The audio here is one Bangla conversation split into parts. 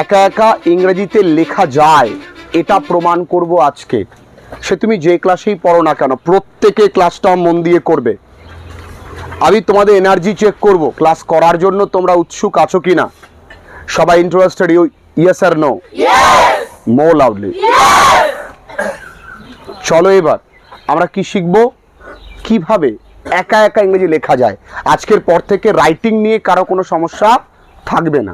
একা একা ইংরেজিতে লেখা যায়, এটা প্রমাণ করব আজকে। সে তুমি যে ক্লাসেই পড়ো না কেন, প্রত্যেকে ক্লাসটা মন দিয়ে করবে। আমি তোমাদের এনার্জি চেক করব, ক্লাস করার জন্য তোমরা উৎসুক আছো কিনা। সবাই ইন্টারেস্টেড? ইয়েস আর নো? মোর লাউডলি। চলো এবার আমরা কি শিখবো, কিভাবে একা একা ইংরেজি লেখা যায়। আজকের পর থেকে রাইটিং নিয়ে কারো কোনো সমস্যা থাকবে না।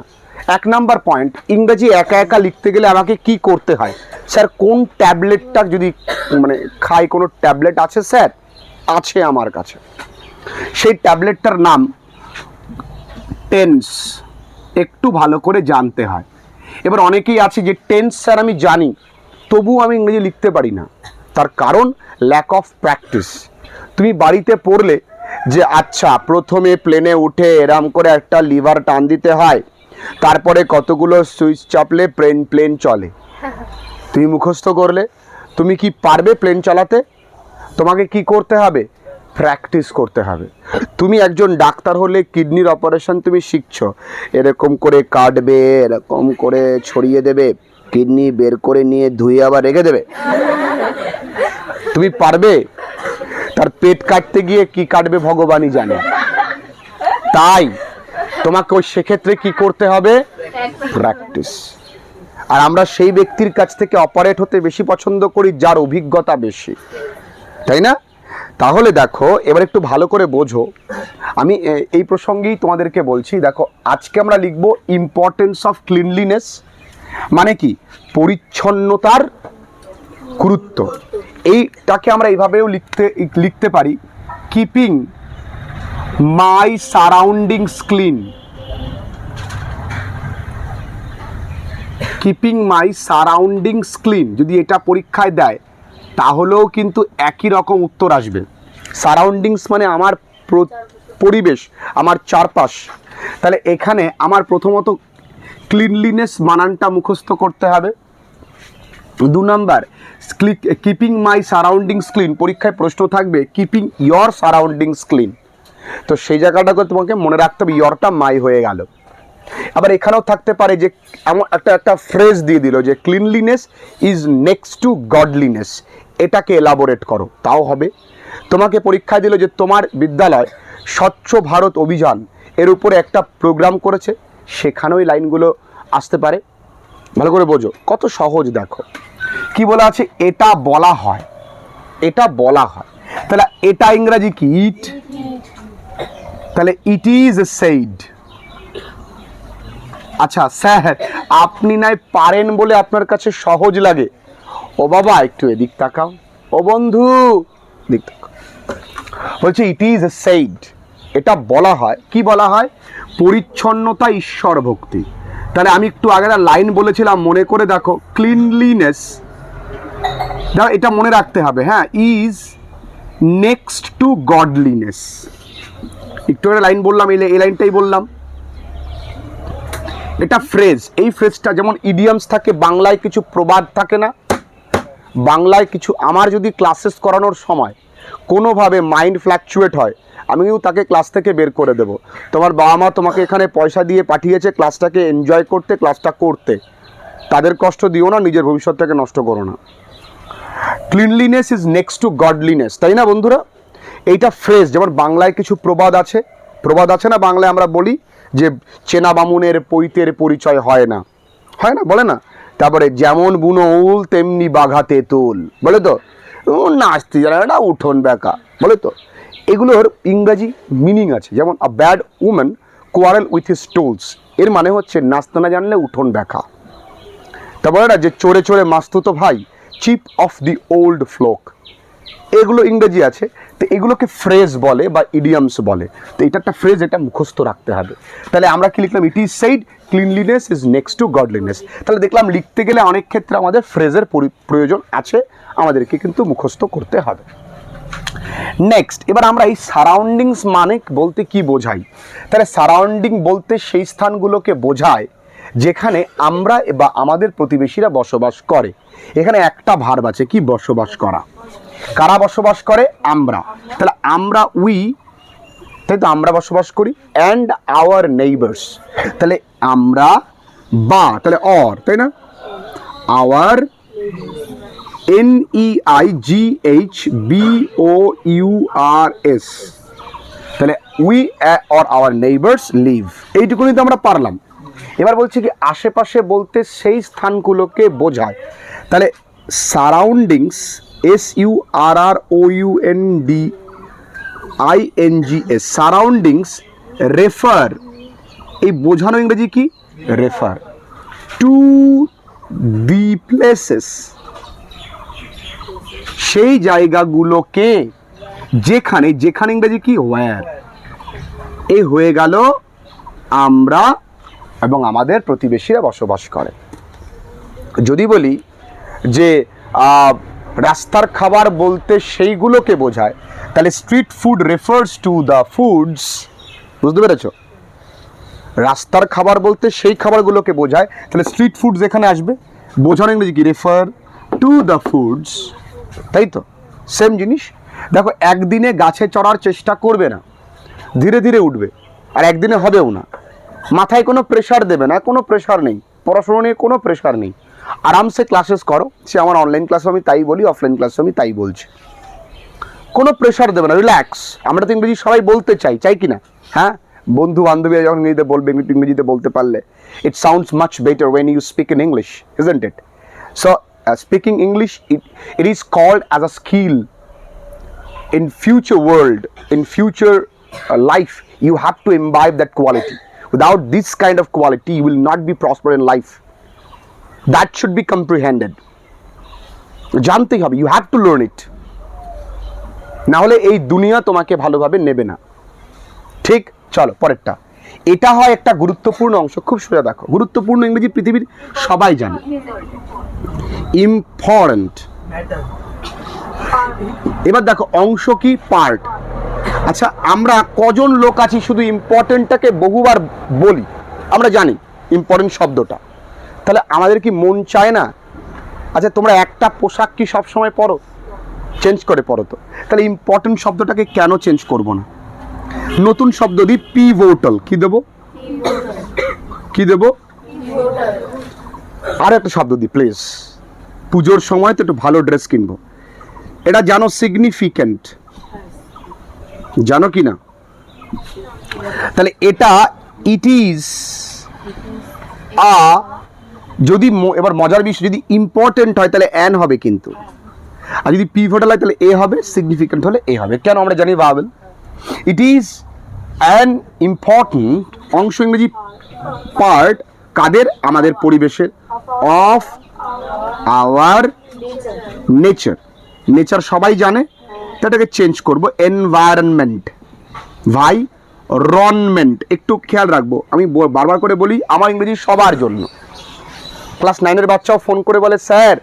1 নাম্বার পয়েন্ট, ইংরেজি একা একা লিখতে গেলে আমাকে কি করতে হয়। স্যার কোন ট্যাবলেটটা যদি খাই, কোনো ট্যাবলেট আছে স্যার? আছে আমার কাছে। সেই ট্যাবলেটটার নাম টেন্স। একটু ভালো করে জানতে হয়। এবার অনেকেই আছে যে টেন্স স্যার আমি জানি, তবুও আমি ইংরেজি লিখতে পারি না। তার কারণ ল্যাক অফ প্র্যাকটিস। তুমি বাড়িতে পড়লে যে আচ্ছা প্রথমে প্লেনে উঠে এরম করে একটা লিভার টান দিতে হয়, তারপরে কতগুলো সুইচ চাপলে প্লেন চলে। তুমি মুখস্থ করলে, তুমি কি পারবে প্লেন চালাতে? তোমাকে কি করতে হবে? প্র্যাকটিস করতে হবে। তুমি একজন ডাক্তার হলে কিডনির অপারেশন তুমি শিখছো, এরকম করে কাটবে, এরকম করে ছড়িয়ে দেবে, কিডনি বের করে নিয়ে ধুয়ে আবার রেখে দেবে। তুমি পারবে? তার পেট কাটতে গিয়ে কি কাটবে ভগবানই জানে। তাই তোমাকে ওই সেক্ষেত্রে কি করতে হবে? প্র্যাকটিস। আর আমরা সেই ব্যক্তির কাছ থেকে অপারেট হতে বেশি পছন্দ করি যার অভিজ্ঞতা বেশি, তাই না? তাহলে দেখো এবার একটু ভালো করে বোঝো। আমি এই প্রসঙ্গেই তোমাদেরকে বলছি, দেখো আজকে আমরা লিখব ইম্পর্টেন্স অফ ক্লিনলিনেস, মানে কি পরিচ্ছন্নতার গুরুত্ব। এইটাকে আমরা এইভাবেও লিখতে পারি, কিপিং মাই সারাউন্ডিংস ক্লিন। কিপিং মাই সারাউন্ডিংস ক্লিন যদি এটা পরীক্ষায় দেয়, তাহলেও কিন্তু একই রকম উত্তর আসবে। সারাউন্ডিংস মানে আমার পরিবেশ, আমার চারপাশ। তাহলে এখানে আমার প্রথমত ক্লিনলিনেস বানানটা মুখস্থ করতে হবে। 2 নাম্বার, কিপিং মাই সারাউন্ডিংস ক্লিন, পরীক্ষায় প্রশ্ন থাকবে কিপিং ইয়র সারাউন্ডিংস ক্লিন। তো সেই জায়গাটাকে তোমাকে মনে রাখতে হবে, ইয়রটা মাই হয়ে গেল। আবার এখানেও থাকতে পারে যে এমন একটা ফ্রেজ দিয়ে দিল যে cleanliness is next to godliness, এটাকে এলাবোরেট করো, তাও হবে। তোমাকে পরীক্ষায় দিল যে তোমার বিদ্যালয় স্বচ্ছ ভারত অভিযান এর উপরে একটা প্রোগ্রাম করেছে, সেখানেও এই লাইনগুলো আসতে পারে। ভালো করে বোঝো, কত সহজ। দেখো কি বলা আছে, এটা বলা হয়, এটা বলা হয়। তাহলে এটা ইংরাজি কি? ইট। তাহলে ইট ইজ সেইড। আচ্ছা স্যার আপনি নাই পারেন বলে আপনার কাছে সহজ লাগে। ও বাবা একটু এদিক তাকাও, ও বন্ধু দিক তাকাও। বলছে ইট ইজ সেইড, এটা বলা হয়। কি বলা হয়? পরিচ্ছন্নতা ঈশ্বর ভক্তি। তাহলে আমি একটু আগে লাইন বলেছিলাম, মনে করে দেখো, ক্লিনলিনেস, দেখো এটা মনে রাখতে হবে, হ্যাঁ, ইজ নেক্সট টু গডলিনেস। একটু আগে লাইন বললাম, এই লাইনটাই বললাম। এটা ফ্রেজ, এই ফ্রেজটা যেমন ইডিয়ামস থাকে, বাংলায় কিছু প্রবাদ থাকে না, বাংলায় কিছু। আমার যদি ক্লাসেস করানোর সময় কোনোভাবে মাইন্ড ফ্ল্যাকচুয়েট হয়, আমি কিন্তু তাকে ক্লাস থেকে বের করে দেব। তোমার বাবা মা তোমাকে এখানে পয়সা দিয়ে পাঠিয়েছে ক্লাসটাকে এনজয় করতে, ক্লাসটা করতে, তাদের কষ্ট দিও না, নিজের ভবিষ্যৎটাকে নষ্ট করো না। Cleanliness is next to godliness, তাই না বন্ধুরা? এইটা ফ্রেজ, যেমন বাংলায় কিছু প্রবাদ আছে, প্রবাদ আছে না বাংলায়, আমরা বলি যে চেনা বামুনের পৈতের পরিচয় হয় না, হয় না, বলে না? তারপরে যেমন বুনো উল তেমনি বাঘা তেঁতুল, বলে তো? নাচতে জানে না উঠোন বেকা, বলে তো? এগুলোর ইংরাজি মিনিং আছে। যেমন a bad woman quarrel with his tools, এর মানে হচ্ছে নাচতে না জানলে উঠোন বেকা। তারপরে না যে চোরে চোরে মাস্তুতো ভাই, chip off the old block, এগুলো ইংরেজি আছে। তো এগুলোকে ফ্রেজ বলে বা ইডিয়ামস বলে। তো এটা একটা ফ্রেজ, এটা মুখস্থ রাখতে হবে। তাহলে আমরা কি লিখলাম? It is said cleanliness is next to godliness. তাহলে দেখলাম লিখতে গেলে অনেক ক্ষেত্রে আমাদের ফ্রেজের প্রয়োজন আছে, আমাদেরকে কিন্তু মুখস্থ করতে হবে। নেক্সট, এবার আমরা এই সারাউন্ডিংস মানে বলতে কি বোঝাই। তাহলে সারাউন্ডিং বলতে সেই স্থানগুলোকে বোঝায় যেখানে আমরা বা আমাদের প্রতিবেশীরা বসবাস করে। এখানে একটা ভার্ব আছে, কি? বসবাস করা। কারা বসবাস করে? আমরা। তাহলে আমরা, উই, তাই তো, আমরা বসবাস করি। অ্যান্ড আওয়ার নেইবার্স, তাহলে আমরা বা, তাহলে অর, তাই না? আওয়ার, NEIGHBOURS, তাহলে we or our neighbours live. এইটুকুনি তো আমরা পারলাম। এবার বলছি কি আশেপাশে বলতে সেই স্থানগুলোকে বোঝায়, তাহলে সারাউন্ডিংস, SURROUNDINGS, সারাউন্ডিংস, রেফার, এই বোঝানো ইংরেজি কি? রেফার টু দি প্লেসেস, সেই জায়গাগুলোকে যেখানে, যেখানে ইংরেজি কি? ওয়্যার। এই হয়ে গেল আমরা এবং আমাদের প্রতিবেশীরা বসবাস করে। যদি বলি যে রাস্তার খাবার বলতে সেইগুলোকে বোঝায়, তাহলে street food refers to the foods, বুঝতে পেরেছ? রাস্তার খাবার বলতে সেই খাবারগুলোকে বোঝায়, তাহলে স্ট্রিট ফুড যেখানে আসবে বোঝানো ইংরেজি কি? রেফার টু দ্য ফুডস, তাই তো? সেম জিনিস। দেখো, একদিনে গাছে চড়ার চেষ্টা করবে না, ধীরে ধীরে উঠবে, আর একদিনে হবেও না। মাথায় কোনো প্রেশার দেবে না, কোনো প্রেশার নেই, পড়াশোনা নিয়ে কোনো প্রেশার নেই, আরামসে ক্লাসেস করো। সে আমার অনলাইন ক্লাসে আমি তাই বলি, অফলাইন ক্লাসে আমি তাই বলছি, কোনো প্রেশার দেবে না, রিল্যাক্স। আমরা তো ইংরেজি সবাই বলতে চাই, চাই কি না? হ্যাঁ, বন্ধু বান্ধবীরা যখন ইংরেজিতে বলবে, ইংরেজিতে বলতে পারলে it sounds much better when you speak in English, isn't it? So speaking English, it is called as a skill in future world, in future life. You have to imbibe that quality. Without this kind of quality, you will not be prosper in life. That should be comprehended. জানতেই হবে, you have to learn it. না হলে এই দুনিয়া তোমাকে ভালোভাবে নেবে না। ঠিক, চলো পরেরটা। এটা হয় একটা গুরুত্বপূর্ণ অংশ, খুব সোজা দেখো। গুরুত্বপূর্ণ ইংরেজি পৃথিবীর সবাই জানে, ইম্পর্টেন্ট। এবার দেখো অংশ কি? পার্ট। আচ্ছা, আমরা কজন লোক আছি শুধু ইম্পর্টেন্টটাকে বহুবার বলি? আমরা জানি ইম্পর্টেন্ট শব্দটা, তাহলে আমাদের কি মন চায় না? আচ্ছা, তোমরা একটা পোশাক কি সব সময় পরো? চেঞ্জ করে পরো তো। তাহলে ইম্পর্টেন্ট শব্দটাকে কেন চেঞ্জ করব না? নতুন শব্দ দিই, পিভোটাল। কি দেবো? কি দেবো? আর একটা শব্দ দিই প্লিজ। পুজোর সময় তো একটু ভালো ড্রেস কিনবো, এটা জানো? সিগনিফিক্যান্ট, জানো কি না? তাহলে এটা ইট ইজ আ, যদি এবার মজার বিষয়, যদি ইম্পর্টেন্ট হয় তাহলে অ্যান হবে কিন্তু, আর যদি পিভোটাল হয় তাহলে এ হবে, সিগনিফিক্যান্ট হলে এ হবে। কেন? আমরা জানি ভাবেন, ইট ইজ অ্যান ইম্পর্টেন্ট অংশ, ইংরেজি পার্ট, কাদের? আমাদের পরিবেশের, অফ আওয়ার নেচার। নেচার সবাই জানে, এটাকে চেঞ্জ করব এনভায়রনমেন্ট, ভাই রনমেন্ট। একটু খেয়াল রাখবো, আমি বারবার করে বলি আমার ইংরেজি সবার জন্য। ক্লাস 9-এর বাচ্চাও ফোন করে বলে, স্যার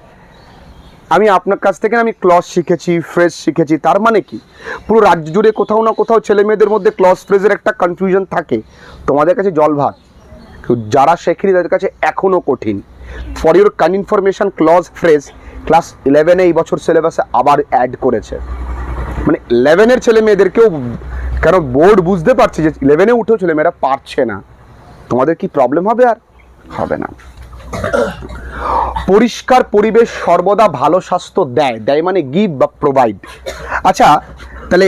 আমি আপনার কাছ থেকে আমি ক্লজ শিখেছি, ফ্রেজ শিখেছি। তার মানে কি? পুরো রাজ্য জুড়ে কোথাও না কোথাও ছেলে মেয়েদের মধ্যে ক্লজ ফ্রেজের একটা কনফিউশন থাকে। তোমাদের কাছে জল ভাত, যারা শেখেনি তাদের কাছে এখনও কঠিন। For your kind information, clause phrase class 11-এ এই বছর সিলেবাসে আবার অ্যাড করেছে। মানে 11-এর ছেলে মেয়েদেরকেও, কারণ বোর্ড বুঝতে পারছে যে 11-এ উঠেও ছেলে মেয়েরা পারছে না। তোমাদের কি প্রবলেম হবে? আর হবে না। পরিষ্কার পরিবেশ সর্বদা ভালো স্বাস্থ্য দেয়। দেয় মানে গিভ বা প্রোভাইড। আচ্ছা, তাহলে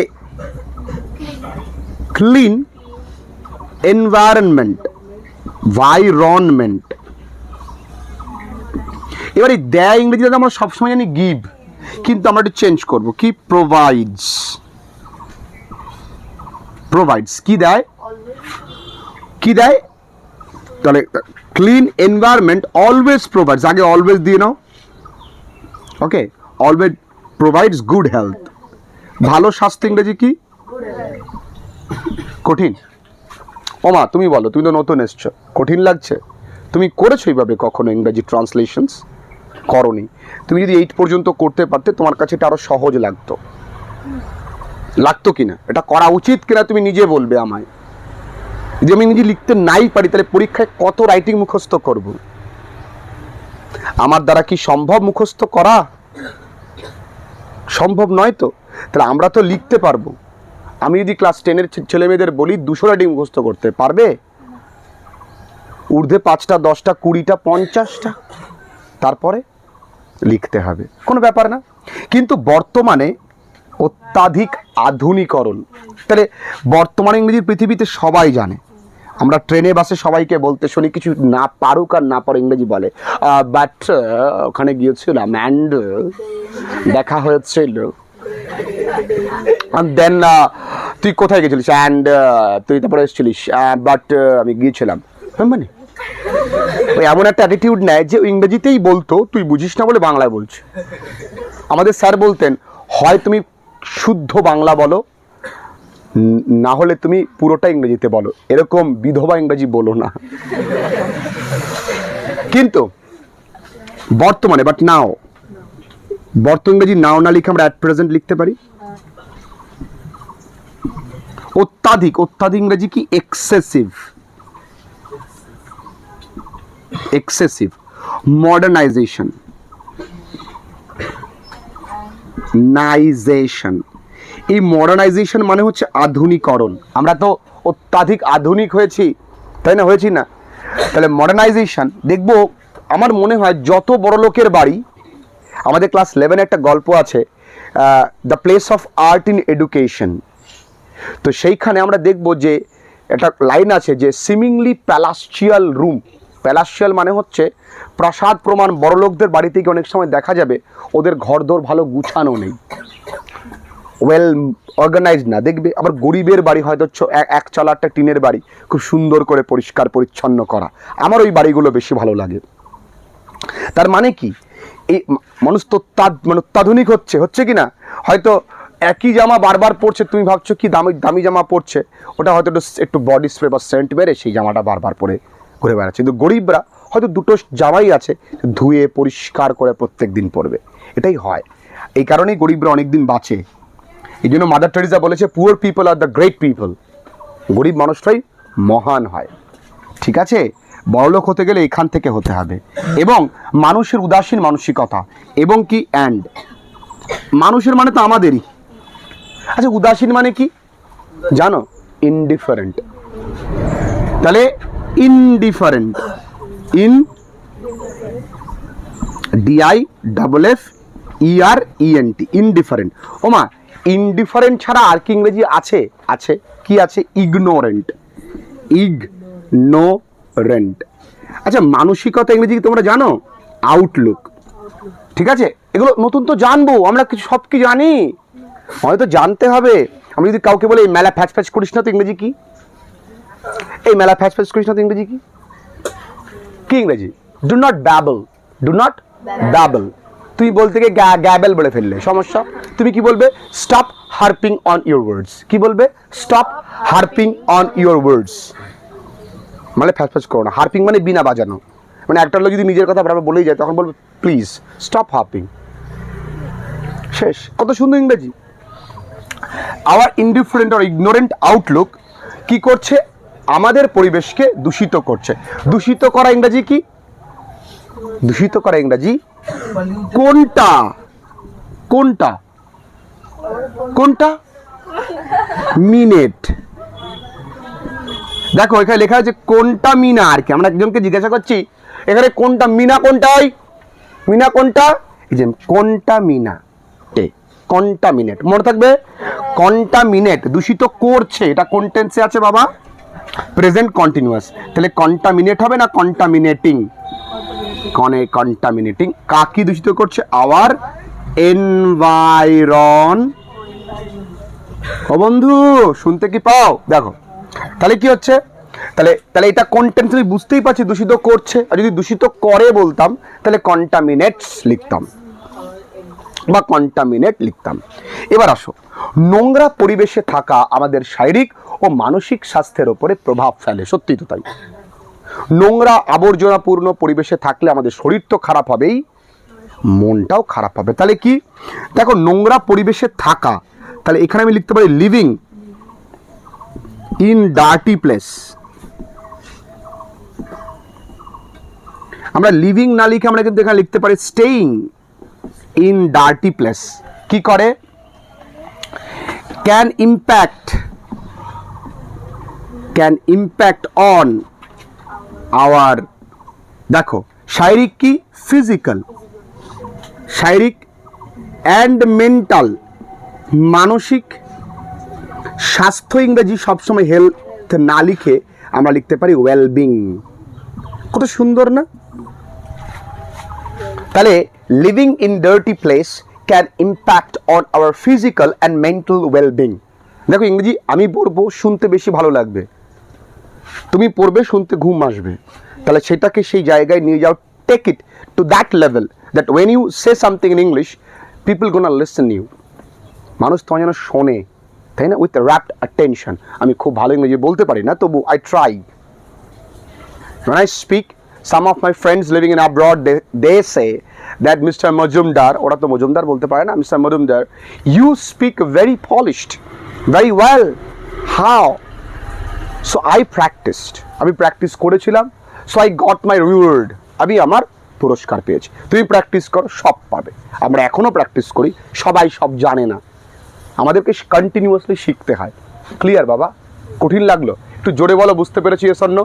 ক্লিন এনভায়রনমেন্ট, ভাইরনমেন্ট। এবারে দেয় ইংরেজিতে আমরা সবসময় জানি গিভ, কিন্তু আমরা একটু চেঞ্জ করব, কি? প্রোভাইডস। প্রোভাইডস কি দেয়? কি দেয়? তাহলে ক্লিন এনভায়রনমেন্ট অলওয়েজ প্রোভাইডস, আগে অলওয়েজ দিয়ে নাও, okay? Always provides good health. ভালো স্বাস্থ্য ইংরেজি কি? কঠিন? ওমা তুমি বলো, তুমি তো নতুন এসছো, কঠিন লাগছে? তুমি করেছো এইভাবে কখনো ইংরেজি ট্রান্সলেশনস? করনি। তুমি যদি 8 পর্যন্ত করতে পারতে তোমার কাছে এটা আরো সহজ লাগতো, লাগতো কিনা? এটা করা উচিত কিনা তুমি নিজে বলবে আমায়। যদি আমি নিজে লিখতে নাই পারি তাহলে পরীক্ষায় কত রাইটিং মুখস্থ করব? আমার দ্বারা কি সম্ভব মুখস্থ করা? সম্ভব নয় তো। তাহলে আমরা তো লিখতে পারবো। আমি যদি ক্লাস 10-এর ছেলে মেয়েদের বলি 200 রাইটিং মুখস্থ করতে পারবে? ঊর্ধ্বে 5টা 10টা 20টা 50টা, তারপরে লিখতে হবে, কোনো ব্যাপার না। কিন্তু বর্তমানে অত্যাধিক আধুনিকরণ, তাহলে বর্তমানে ইংরেজি পৃথিবীতে সবাই জানে। আমরা ট্রেনে বাসে সবাইকে বলতে শুনি, কিছু না পারুক আর না পারো ইংরেজি বলে, বাট ওখানে গিয়েছিলাম অ্যান্ড দেখা হয়েছিল, দেন তুই কোথায় গেছিলিস, অ্যান্ড তুই তারপরে এসেছিলিস, বাট আমি গিয়েছিলাম, মানে ওই এমন একটা অ্যাটিটিউড নেয় যে ইংরেজিতেই বলতো, তুই বুঝিস না বলে বাংলায় বলছে। আমাদের স্যার বলতেন, হয় তুমি শুদ্ধ বাংলা বলো, না হলে তুমি পুরোটা ইংরেজিতে বলো, এরকম বিধবা ইংরেজি বলো না। কিন্তু বর্তমানে, বাট নাও, বর্তমান ইংরেজি নাও না লিখে আমরা অ্যাট প্রেজেন্ট লিখতে পারি। অত্যাধিক, অত্যাধিক ইংরেজি কি? Excessive, excessive. মডার্নাইজেশন, নাইজেশন। এই মডার্নাইজেশন মানে হচ্ছে আধুনিকরণ। আমরা তো অত্যাধিক আধুনিক হয়েছি, তাই না? হয়েছি না? তাহলে মডার্নাইজেশন দেখবো, আমার মনে হয় যত বড় লোকের বাড়ি, আমাদের ক্লাস 11 একটা গল্প আছে, the place of art in education. তো সেইখানে আমরা দেখব যে একটা লাইন আছে যে সিমিংলি প্যালাস্ট্রিয়াল রুম। প্যালাস্ট্রিয়াল মানে হচ্ছে প্রাসাদ প্রমাণ। বড় লোকদের বাড়ি থেকে অনেক সময় দেখা যাবে ওদের ঘরদোর ভালো গুছানো নেই, ওয়েল অর্গানাইজড না। দেখবে আবার গরিবের বাড়ি হয়তো এক চালা একটা টিনের বাড়ি, খুব সুন্দর করে পরিষ্কার পরিচ্ছন্ন করা। আমার ওই বাড়িগুলো বেশি ভালো লাগে। তার মানে কি, এই মানুষ তো অত্যাধুনিক হচ্ছে কি না? হয়তো একই জামা বারবার পরছে, তুমি ভাবছো কি দামি দামি জামা পরছে, ওটা হয়তো একটু বডি স্প্রে বা সেন্ট বেড়ে সেই জামাটা বারবার পরে ঘুরে বেড়াচ্ছে। কিন্তু গরিবরা হয়তো দুটো জামাই আছে, ধুয়ে পরিষ্কার করে প্রত্যেক দিন পরবে। এটাই হয়, এই কারণেই গরিবরা অনেক দিন বাঁচে। এই জন্য মাদার টেরেসা বলেছে, poor people are the great people. গরিব মানুষটাই মহান হয়। ঠিক আছে, বড়লোক হতে গেলে এখান থেকে হতে হবে। এবং মানুষের উদাসীন মানসিকতা, এবং কি অ্যান্ড, মানুষের মানে তো আমাদেরই। আচ্ছা, উদাসীন মানে কি জানো? ইনডিফারেন্ট। তাহলে ইনডিফারেন্ট, ইন DIFFERENT, ইনডিফারেন্ট। ওমা, ইনডিফারেন্ট ছাড়া আর কি ইংরেজি আছে? আছে, কি আছে? Ignorant, ignorant. আচ্ছা, মানসিকতা ইংরেজি কি তোমরা জানো? আউটলুক। ঠিক আছে, এগুলো নতুন তো জানবো আমরা, কিছু সব কি জানি, হয়তো জানতে হবে। আমি যদি কাউকে বলি এই মেলা ফ্যাচ ফ্যাচ করিস না, তো ইংরেজি কি? এই মেলা ফ্যাচ ফ্যাচ করিস না, তো ইংরেজি কি? কি ইংরেজি? Do not babble, do not babble. তুই বলতে গিয়ে গ্যাবেল বলে ফেললে, সমস্যা। তুমি কি বলবে? Stop harping on your words. কি বলবে? Stop harping on your words. মানে ফ্যাচ ফ্যাচ করো না। হার্পিং মানে বিনা বাজানো, মানে একটা লোক যদি নিজের কথা বারবার বলেই যায়, তখন বলবে প্লিজ স্টপ হার্পিং। শেষ। কত সুন্দর ইংরেজি। Our indifferent or ignorant outlook কি করছে? আমাদের পরিবেশকে দূষিত করছে। দূষিত করা ইংরেজি কি? দূষিত করা ইংরেজি কোনটা? কোনটা? কোনটা? মিনেট। দেখো এখানে লেখা আছে কোনটা মিনা। আর কি আমরা একজনকে জিজ্ঞাসা করছি এখানে কোনটা মিনা, কোনটা? ওই মিনা কোনটা? এই যে কন্টামিনাটে, কন্টামিনেট, মনে থাকবে। কন্টামিনেট, দূষিত করছে। এটা কোন টেন্সে আছে বাবা? Present continuous. তাহলে কন্টামিনেট হবে না কন্টামিনেটিং? কন্টামিনেটিং। কাকে দূষিত করছে? আওয়ার এনভায়রন। ও বন্ধু, শুনতে কি পাও? দেখো তাহলে কি হচ্ছে, তাহলে এটা কন্টেন্ট তুমি বুঝতেই পারছি, দূষিত করছে। আর যদি দূষিত করে বলতাম তাহলে কন্টামিনেটস লিখতাম বা কন্টামিনেট লিখতাম। এবার আসো, নোংরা পরিবেশে থাকা আমাদের শারীরিক ও মানসিক স্বাস্থ্যের উপরে প্রভাব ফেলে। সত্যি তো তাই। নোংরা আবর্জনাপূর্ণ পরিবেশে থাকলে আমাদের শরীর তো খারাপ হবেই, মনটাও খারাপ হবে। তাহলে কি, দেখো নোংরা পরিবেশে থাকা, তাহলে এখানে আমি লিখতে পারি লিভিং ইন ডার্টি প্লেস। আমরা লিভিং না লিখে আমরা কিন্তু এখানে লিখতে পারি স্টেইং ইন ডার্টি প্লেস। কি করে? ক্যান ইম্প্যাক্ট অন আওয়ার, দেখো শারীরিক কি, ফিজিক্যাল, শারীরিক অ্যান্ড মেন্টাল, মানসিক, স্বাস্থ্য ইংরেজি সবসময় হেলথ না লিখে আমরা লিখতে পারি ওয়েলবিং। কত সুন্দর না? তাহলে living in dirty place can impact on our physical and mental wellbeing. দেখো ইংরেজি আমি পড়বো, শুনতে বেশি ভালো লাগবে, তুমি পড়বে শুনতে ঘুম আসবে, তাহলে সেটাকে সেই জায়গায় নিয়ে যাও, take it to that level that when you say something in English people gonna listen you, মানুষ তোমার যেন শোনে, তাই না, উইথ র্যাপ্ট অ্যাটেনশন। আমি খুব ভালো ইংরেজি বলতে পারি না, তবু I try. When I speak, some of my friends living in abroad, they say that Mr. Majumdar, ওরা তো মজুমদার বলতে পারে না, Mr. Majumdar, you speak very polished, very well. How? So I practiced. আমি প্র্যাকটিস করেছিলাম, so I got my reward. আমি আমার পুরস্কার পেয়েছি। তুমি প্র্যাকটিস করো, সব পাবে। আমরা এখনো প্র্যাকটিস করি, সবাই সব জানে না, আমাদেরকে কন্টিনিউয়াসলি শিখতে হয়। ক্লিয়ার বাবা? কঠিন লাগলো? একটু জোরে বলো, বুঝতে পেরেছি? Yes or no?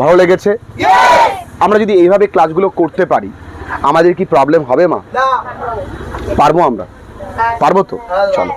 ভালো লেগেছে? আমরা যদি এইভাবে ক্লাসগুলো করতে পারি, আমাদের কি প্রবলেম হবে মা? পারবো আমরা? পারবো তো? চলো।